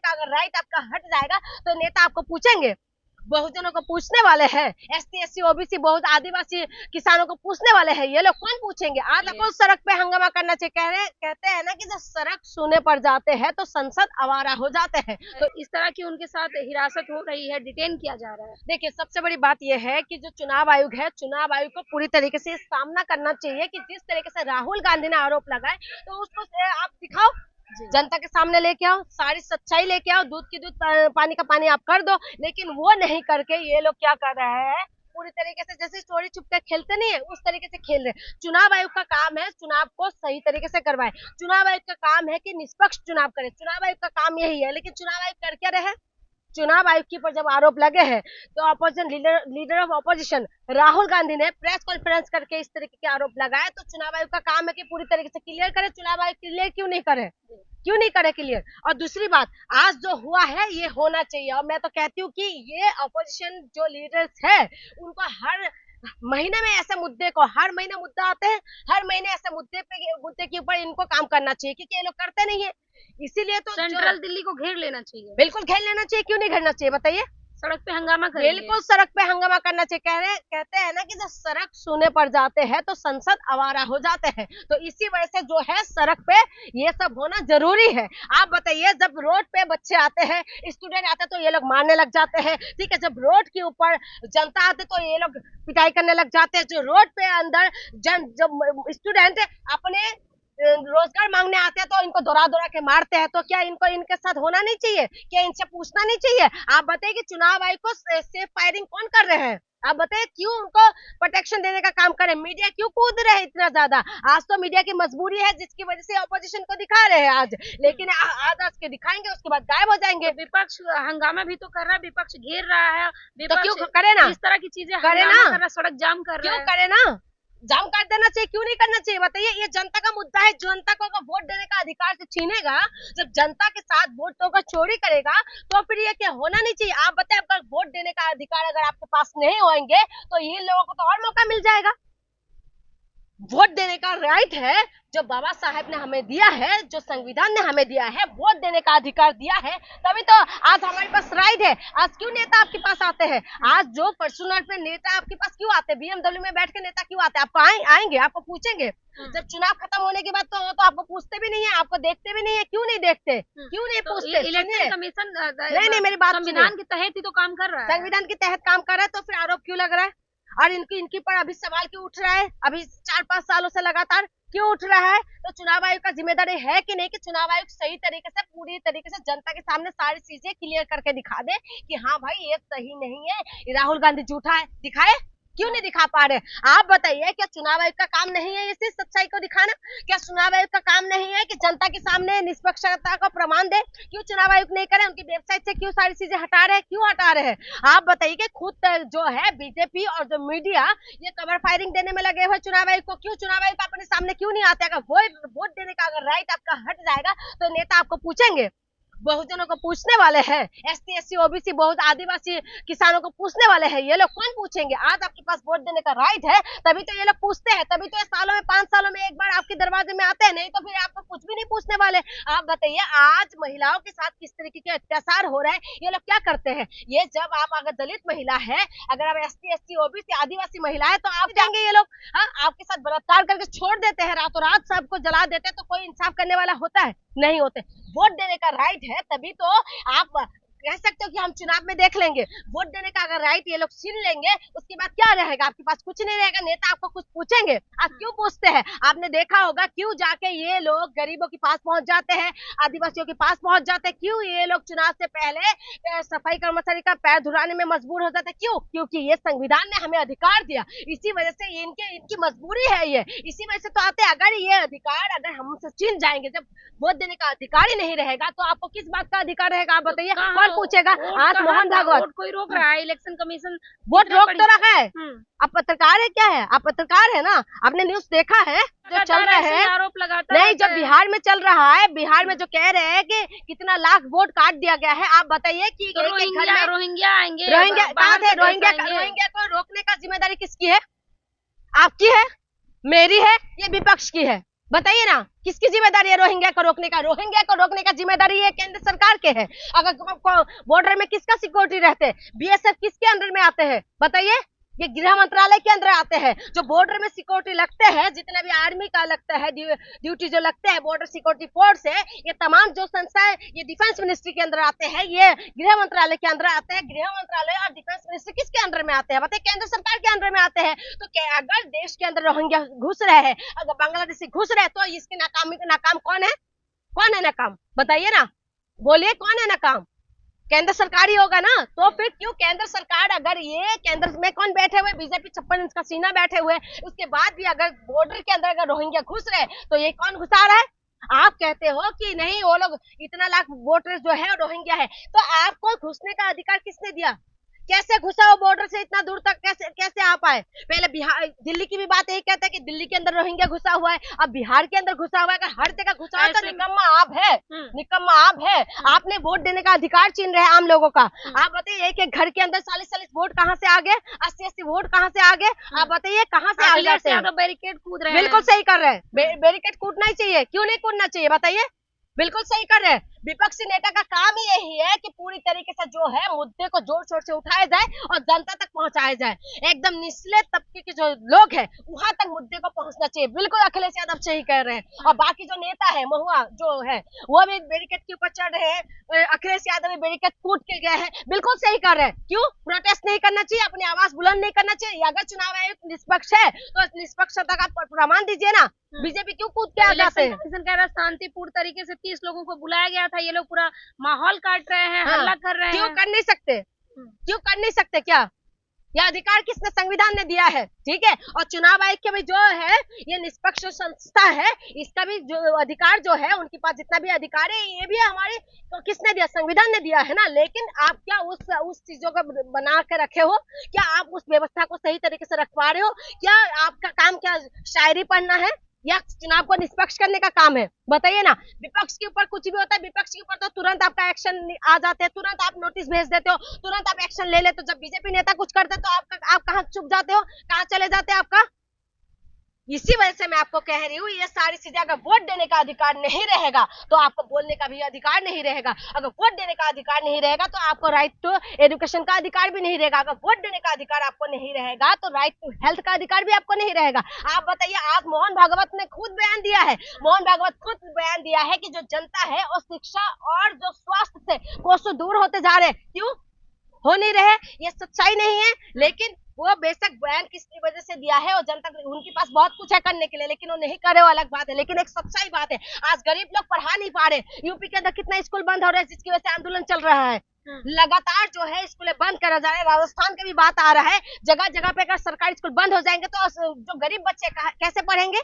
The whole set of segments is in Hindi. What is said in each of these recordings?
का अगर राइट आपका हट जाएगा तो नेता आपको पूछेंगे? बहुजनों को पूछने वाले हैं, एसटी एससी ओबीसी बहुत आदिवासी किसानों को पूछने वाले हैं, ये लोग कौन पूछेंगे? आज आपको सड़क पे हंगामा करना चाहिए। कहते हैं ना कि जब सड़क सूने पर जाते हैं तो संसद आवारा हो जाते हैं। तो इस तरह की उनके साथ हिरासत हो रही है, डिटेन किया जा रहा है। देखिए, सबसे बड़ी बात यह है कि जो चुनाव आयोग है, चुनाव आयोग को पूरी तरीके से सामना करना चाहिए कि जिस तरीके से राहुल गांधी ने आरोप लगाए तो उसको आप दिखाओ, जनता के सामने लेके आओ, सारी सच्चाई लेके आओ, दूध की दूध पानी का पानी आप कर दो। लेकिन वो नहीं करके ये लोग क्या कर रहे हैं, पूरी तरीके से जैसे चोरी छुपकर खेलते नहीं है उस तरीके से खेल रहे। चुनाव आयोग का काम है चुनाव को सही तरीके से करवाए, चुनाव आयोग का काम है कि निष्पक्ष चुनाव करे, चुनाव आयोग का काम यही है। लेकिन चुनाव आयोग कर क्या रहे? चुनाव आयोग के ऊपर जब आरोप लगे हैं तो opposition leader of opposition Rahul Gandhi ने प्रेस कॉन्फ्रेंस करके इस तरीके के आरोप लगाए। तो चुनाव आयोग का काम है कि पूरी तरीके से क्लियर करे। चुनाव आयोग क्लियर क्यों नहीं करे? क्यों नहीं करे क्लियर? और दूसरी बात, आज जो हुआ है ये होना चाहिए। और मैं तो कहती हूँ कि ये अपोजिशन जो लीडर्स है उनको हर महीने में ऐसे मुद्दे को, हर महीने मुद्दा आते हैं, हर महीने ऐसे मुद्दे के ऊपर इनको काम करना चाहिए, क्योंकि ये लोग करते नहीं है। इसीलिए तो सेंट्रल दिल्ली को घेर लेना चाहिए। बिल्कुल घेर लेना चाहिए, क्यों नहीं घेरना चाहिए बताइए? सड़क पे हंगामा करेंगे। बिल्कुल सड़क पे हंगामा करना चाहिए। कहते हैं ना कि जब सड़क सूने पर जाते हैं तो संसद आवारा हो जाते हैं। तो इसी वजह से जो है सड़क पे ये सब होना जरूरी है। आप बताइए, जब रोड पे बच्चे आते हैं, स्टूडेंट आते हैं तो ये लोग मारने लग जाते हैं, ठीक है। जब रोड के ऊपर जनता आते तो ये लोग पिटाई करने लग जाते हैं। जो रोड पे अंदर जब स्टूडेंट अपने रोजगार मांगने आते हैं तो इनको दौड़ा दौड़ा के मारते हैं। तो क्या इनको इनके साथ होना नहीं चाहिए? क्या इनसे पूछना नहीं चाहिए? आप बताइए कि चुनाव आयोग को सेफ फायरिंग कौन कर रहे हैं? आप बताइए, क्यों उनको प्रोटेक्शन देने का काम करें? मीडिया क्यों कूद रहे हैं इतना ज्यादा? आज तो मीडिया की मजबूरी है जिसकी वजह से ऑपोजिशन को दिखा रहे हैं आज, लेकिन आज के दिखाएंगे उसके बाद गायब हो जाएंगे। तो विपक्ष हंगामा भी तो कर रहा है, विपक्ष घेर रहा है, तो क्यों करे ना? इस तरह की चीजें करे ना, सड़क जाम कर रहा है, क्यों करे ना? जाम कर देना चाहिए, क्यों नहीं करना चाहिए बताइए? ये जनता का मुद्दा है। जनता को अगर वोट देने का अधिकार से छीनेगा, जब जनता के साथ वोटों का चोरी करेगा तो फिर ये क्या होना नहीं चाहिए? आप बताएं, अगर वोट देने का अधिकार अगर आपके पास नहीं होंगे तो ये लोगों को तो और मौका मिल जाएगा। वोट देने का राइट है जो बाबा साहेब ने हमें दिया है, जो संविधान ने हमें दिया है, वोट देने का अधिकार दिया है, तभी तो आज हमारे पास राइट है। आज क्यों नेता आपके पास आते हैं? आज जो फॉर्च्यूनर पे नेता आपके पास क्यों आते हैं? बीएमडब्ल्यू में बैठ के नेता क्यों आते हैं? आपको आएंगे, आपको पूछेंगे। जब चुनाव खत्म होने के बाद तो आपको पूछते भी नहीं है, आपको देखते भी नहीं है। क्यों नहीं देखते? क्यों नहीं पूछते? इलेक्शन कमीशन नहीं, मेरी बात संविधान के तहत ही तो काम कर रहा है। संविधान के तहत काम कर रहा है तो फिर आरोप क्यों लग रहा है? और इनकी पर अभी सवाल क्यों उठ रहा है? अभी 4-5 सालों से लगातार क्यों उठ रहा है? तो चुनाव आयोग का जिम्मेदारी है कि नहीं कि चुनाव आयोग सही तरीके से, पूरी तरीके से जनता के सामने सारी चीजें क्लियर करके दिखा दे कि हाँ भाई ये सही नहीं है, राहुल गांधी झूठा है। दिखाए, क्यों नहीं दिखा पा रहे? आप बताइए, क्या चुनाव आयोग का काम नहीं है इसी सच्चाई को दिखाना? क्या चुनाव आयोग का काम नहीं है कि जनता के सामने निष्पक्षता का प्रमाण दे? क्यों चुनाव आयोग नहीं करे? उनकी वेबसाइट से क्यों सारी चीजें हटा रहे हैं? क्यों हटा रहे हैं? आप बताइए कि खुद जो है बीजेपी और जो मीडिया ये कवर फायरिंग देने में लगे हुए चुनाव आयोग को। क्यों चुनाव आयोग अपने सामने क्यों नहीं आते? अगर वोट देने का अगर राइट आपका हट जाएगा तो नेता आपको पूछेंगे? बहुजनों को पूछने वाले हैं, एसटी एससी ओबीसी बहुत आदिवासी किसानों को पूछने वाले हैं, ये लोग कौन पूछेंगे? आज आपके पास वोट देने का राइट है तभी तो ये लोग पूछते हैं, तभी तो ये सालों में 5 सालों में एक बार आपके दरवाजे में आते हैं, नहीं तो फिर आपको कुछ भी नहीं पूछने वाले। आप बताइए, आज महिलाओं के साथ किस तरीके के अत्याचार हो रहे हैं, ये लोग क्या करते हैं? ये जब आप अगर दलित महिला है, अगर आप एसटी एससी ओबीसी आदिवासी महिला है तो आप जाएंगे, ये लोग आपके साथ बलात्कार करके छोड़ देते हैं, रातों रात सबको जला देते हैं, तो कोई इंसाफ करने वाला होता है? नहीं होते। वोट देने का राइट है तभी तो आप कह सकते हो कि हम चुनाव में देख लेंगे। वोट देने का अगर राइट ये लोग छीन लेंगे, उसके बाद क्या रहेगा? आपके पास कुछ नहीं रहेगा। नेता आपको कुछ पूछेंगे? आप क्यों पूछते हैं? आपने देखा होगा क्यों जाके ये लोग गरीबों के पास पहुंच जाते हैं, आदिवासियों के पास पहुंच जाते हैं। क्यों ये लोग चुनाव से पहले सफाई कर्मचारी का पैर धुलाने में मजबूर हो जाते हैं? क्यों? क्योंकि ये संविधान ने हमें अधिकार दिया, इसी वजह से इनकी मजबूरी है ये, इसी वजह से तो आते। अगर ये अधिकार अगर हमसे छीन जाएंगे, जब वोट देने का अधिकार ही नहीं रहेगा तो आपको किस बात का अधिकार रहेगा? आप बताइए, कौन पूछेगा? आज मोहन भागवत कोई रोक रहा है, इलेक्शन कमीशन वोट रोक तो रखा है। आप पत्रकार है क्या है? आप पत्रकार है ना? आपने न्यूज देखा है जो चल रहा है? आरोप लगाता नहीं, जो बिहार में चल रहा है, बिहार में जो कह रहे हैं कि कितना लाख वोट काट दिया गया है। आप बताइए कि तो रोहिंग्या आएंगे, रोहिंग्या कहाँ थे? रोहिंग्या को रोकने का जिम्मेदारी किसकी है? आपकी है, मेरी है, ये विपक्ष की है। बताइए ना, किसकी जिम्मेदारी है रोहिंग्या को रोकने का? रोहिंग्या को रोकने का जिम्मेदारी ये केंद्र सरकार के है। अगर बॉर्डर में किसका सिक्योरिटी रहते हैं? बीएसएफ किसके अंडर में आते हैं? बताइए। ये गृह मंत्रालय के अंदर आते हैं। जो बॉर्डर में सिक्योरिटी लगते हैं, जितना भी आर्मी का लगता है ड्यूटी जो लगते हैं, बॉर्डर सिक्योरिटी फोर्स है, ये तमाम जो संस्थाएं ये डिफेंस मिनिस्ट्री के अंदर आते हैं, ये गृह मंत्रालय के अंदर आते हैं। गृह मंत्रालय और डिफेंस मिनिस्ट्री किसके अंडर में आते हैं? बताइए, केंद्र सरकार के अंडर में आते हैं। तो अगर देश के अंदर रोहिंग्या घुस रहे हैं, अगर बांग्लादेशी घुस रहे हैं, तो इसके नाकाम कौन है? कौन है नाकाम? बताइए ना, बोलिए कौन है नाकाम? केंद्र सरकार ही होगा ना। तो फिर क्यों केंद्र सरकार, अगर ये केंद्र में कौन बैठे हुए? बीजेपी 56 इंच का सीना बैठे हुए, उसके बाद भी अगर बॉर्डर के अंदर अगर रोहिंग्या घुस रहे तो ये कौन घुसा रहा है? आप कहते हो कि नहीं, वो लोग इतना लाख वोटर जो है रोहिंग्या है, तो आपको घुसने का अधिकार किसने दिया? कैसे घुसा वो बॉर्डर से इतना दूर तक? कैसे आ पाए? पहले बिहार, दिल्ली की भी बात यही कहता है कि दिल्ली के अंदर रोहिंग्या घुसा हुआ है, अब बिहार के अंदर घुसा हुआ है। अगर हर जगह घुसा हुआ है तो निकम्मा आप है, निकम्मा आप है। आपने वोट देने का अधिकार छीन रहे हैं आम लोगों का। आप बताइए, एक एक घर के अंदर 40-40 वोट कहाँ से आ गए? 80-80 वोट कहाँ से आ गए? आप बताइए, कहाँ से आ जाते हैं? बैरिकेड कूद रहे हैं। बिल्कुल सही कर रहे हैं। बैरिकेड कूदना ही चाहिए, क्यों नहीं कूदना चाहिए? बताइए, बिल्कुल सही कर रहे हैं। विपक्षी नेता का काम ही यही है कि पूरी तरीके से जो है मुद्दे को जोर शोर से उठाया जाए और जनता तक पहुंचाया जाए। एकदम निचले तबके के जो लोग हैं वहां तक मुद्दे को पहुंचना चाहिए। बिल्कुल अखिलेश यादव सही कह रहे हैं। और बाकी जो नेता है महुआ जो है, वो भी बैरिकेड के ऊपर चढ़ रहे हैं। अखिलेश यादव भी बैरिकेड कूद के गए हैं। बिल्कुल सही कर रहे हैं। क्यों प्रोटेस्ट नहीं करना चाहिए? अपनी आवाज बुलंद नहीं करना चाहिए? अगर चुनाव आयोग निष्पक्ष है तो निष्पक्षता का प्रमाण दीजिए ना। बीजेपी क्यों कूद के आ जाते हैं? कह रहा शांतिपूर्ण तरीके से 30 लोगों को बुलाया गया था, ये लोग पूरा माहौल काट रहे हैं, हल्ला कर रहे हैं। क्यों कर नहीं सकते? क्यों कर नहीं सकते? क्या यह अधिकार किसने? संविधान ने दिया है, ठीक है। और चुनाव आयोग के भी जो है ये निष्पक्ष संस्था है, इसका भी जो अधिकार जो है, उनके पास जितना भी अधिकार है, ये भी हमारे तो किसने दिया? संविधान ने दिया है ना। लेकिन आप क्या उस चीजों को बना के रखे हो? क्या आप उस व्यवस्था को सही तरीके से रख पा रहे हो? क्या आपका काम क्या शायरी पढ़ना है या चुनाव को निष्पक्ष करने का काम है? बताइए ना। विपक्ष के ऊपर कुछ भी होता है, विपक्ष के ऊपर तो तुरंत आपका एक्शन आ जाते हैं, तुरंत आप नोटिस भेज देते हो, तुरंत आप एक्शन ले लेते हो। जब बीजेपी नेता कुछ करते तो आप कहाँ चुप जाते हो? कहाँ चले जाते हैं आपका? इसी वजह से मैं आपको कह रही हूँ, ये सारी चीजें, अगर वोट देने का अधिकार नहीं रहेगा तो आपको बोलने का भी अधिकार नहीं रहेगा। अगर वोट देने का अधिकार नहीं रहेगा तो आपको राइट टू एजुकेशन का अधिकार भी नहीं रहेगा। अगर वोट देने का अधिकार आपको नहीं रहेगा तो राइट टू हेल्थ का अधिकार भी आपको नहीं रहेगा। आप बताइए, आज मोहन भागवत ने खुद बयान दिया है, मोहन भागवत खुद बयान दिया है कि जो जनता है और शिक्षा और जो स्वास्थ्य से कोसों दूर होते जा रहे हैं। क्यों हो नहीं रहे? ये सच्चाई नहीं है, लेकिन वो बेशक बयान किस वजह से दिया है और जनता उनके पास बहुत कुछ है करने के लिए, लेकिन वो नहीं करे, वो अलग बात है। लेकिन एक सच्चाई बात है, आज गरीब लोग पढ़ा नहीं पा रहे। यूपी के अंदर कितना स्कूल बंद हो रहा है, जिसकी वजह से आंदोलन चल रहा है। लगातार जो है स्कूलें बंद करा जा रहा है। राजस्थान का भी बात आ रहा है, जगह जगह पे अगर सरकारी स्कूल बंद हो जाएंगे तो जो गरीब बच्चे कैसे पढ़ेंगे?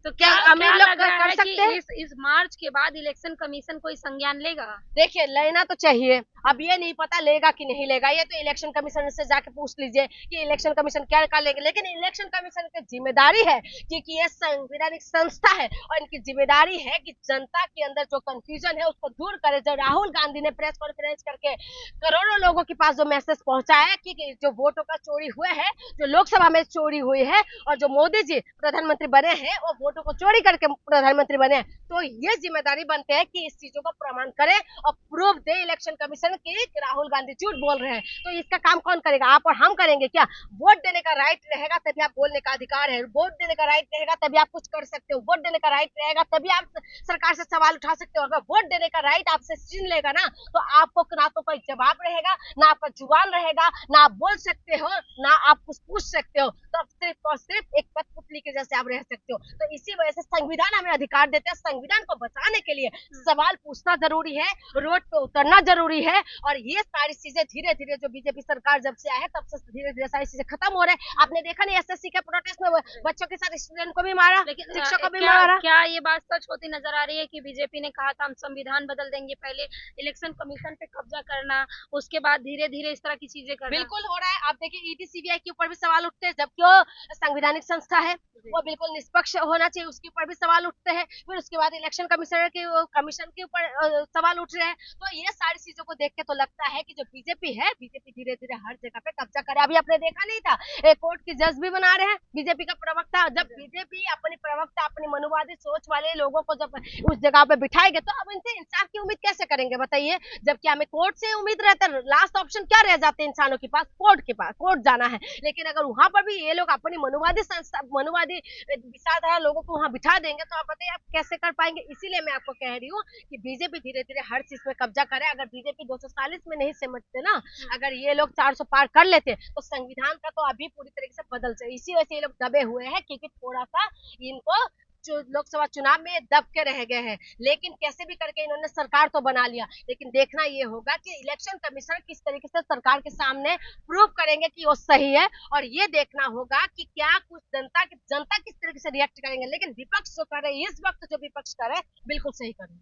तो क्या अमीर लोग कर सकते हैं? इस मार्च के बाद इलेक्शन कमीशन कोई संज्ञान लेगा? देखिए, लेना तो चाहिए। अब ये नहीं पता लेगा कि नहीं लेगा, ये तो इलेक्शन कमीशन से जाके पूछ लीजिए कि इलेक्शन कमीशन क्या क्या लेगा। लेकिन इलेक्शन कमीशन की जिम्मेदारी है, क्योंकि ये संवैधानिक संस्था है और इनकी जिम्मेदारी है कि जनता के अंदर जो कंफ्यूजन है उसको दूर करे। जो राहुल गांधी ने प्रेस कॉन्फ्रेंस करके करोड़ों लोगों के पास जो मैसेज पहुंचाया कि जो वोटों का चोरी हुए है, जो लोकसभा में चोरी हुई है, और जो मोदी जी प्रधानमंत्री बने हैं वो वोटों को चोरी करके प्रधानमंत्री बने, तो ये जिम्मेदारी बनते हैं कि इस चीजों को प्रमाण करें और प्रूफ दे इलेक्शन कमीशन की राहुल गांधी झूठ बोल रहे हैं। तो इसका काम कौन करेगा? आप और हम करेंगे क्या? वोट देने का राइट रहेगा तभी आप बोलने का अधिकार है, वोट देने का राइट रहेगा तभी आप कुछ कर सकते हो, वोट देने का राइट रहेगा तभी आप सरकार से सवाल उठा सकते हो। अगर वोट देने का राइट आपसे छीन लेगा ना तो आपको ना तो कोई जवाब रहेगा, ना आपका जुबान रहेगा, ना आप बोल सकते हो, ना आप कुछ पूछ सकते हो। तो सिर्फ और सिर्फ एक कठपुतली के जैसे आप रह सकते हो। तो इसी वजह से संविधान हमें अधिकार देते हैं। संविधान को बचाने के लिए सवाल पूछना जरूरी है, रोड पे उतरना जरूरी है। और ये सारी चीजें धीरे धीरे जो बीजेपी सरकार जब से आए तब से धीरे धीरे सारी चीजें खत्म हो रहे हैं। आपने देखा नहीं एसएससी के प्रोटेस्ट में बच्चों के साथ स्टूडेंट को भी मारा, शिक्षक को भी मारा। क्या ये बात सच होती नजर आ रही है कि बीजेपी ने कहा था हम संविधान बदल देंगे, पहले इलेक्शन कमीशन पे कब्जा करना, उसके बाद धीरे धीरे इस तरह की चीजें करना? बिल्कुल हो रहा है। आप देखिए ईडी सीबीआई के ऊपर भी सवाल उठते हैं, जबकि वो संवैधानिक संस्था है, वो बिल्कुल निष्पक्ष होना चाहिए, उसके ऊपर भी सवाल उठते हैं। फिर उसके बाद इलेक्शन कमीशन के ऊपर सवाल उठ रहे हैं। तो तो ये सारी चीजों को देख के तो लगता है कि जो बीजेपी है, बीजेपी धीरे धीरे हर जगह पे कब्जा करे। अभी आपने देखा नहीं था, एक कोर्ट की जज भी बना रहे हैं बीजेपी का प्रवक्ता। जब बीजेपी अपनी प्रवक्ता, अपनी मनुवादी सोच वाले लोगों को जब उस जगह पे बिठाएंगे तो अब इनसे इंसाफ की उम्मीद कैसे करेंगे बताइए? जबकि हमें कोर्ट से उम्मीद रहता है, लास्ट ऑप्शन क्या रह जाते हैं इंसानों के पास? कोर्ट के पास, कोर्ट जाना है। लेकिन अगर वहां पर भी ये लोग अपनी मनुवादी संस्था, मनुवादी विचारधारा लोगों को वहां बिठा देंगे तो आप बताइए आप कैसे कर पाएंगे? इसीलिए मैं आपको कह रही हूँ कि बीजेपी धीरे धीरे हर चीज में कब्जा करे। अगर बीजेपी 240 में नहीं सिमटते ना, अगर ये लोग 400 पार कर लेते तो संविधान का तो अभी पूरी तरीके से बदल जाए। इसी वजह से ये लोग दबे हुए हैं, क्योंकि थोड़ा सा इनको लोकसभा चुनाव में दब के रह गए हैं। लेकिन कैसे भी करके इन्होंने सरकार तो बना लिया, लेकिन देखना ये होगा कि इलेक्शन कमीशन किस तरीके से सरकार के सामने प्रूव करेंगे कि वो सही है। और ये देखना होगा कि क्या कुछ जनता किस तरीके से रिएक्ट करेंगे। लेकिन विपक्ष जो करे, इस वक्त जो विपक्ष करे, बिल्कुल सही करे।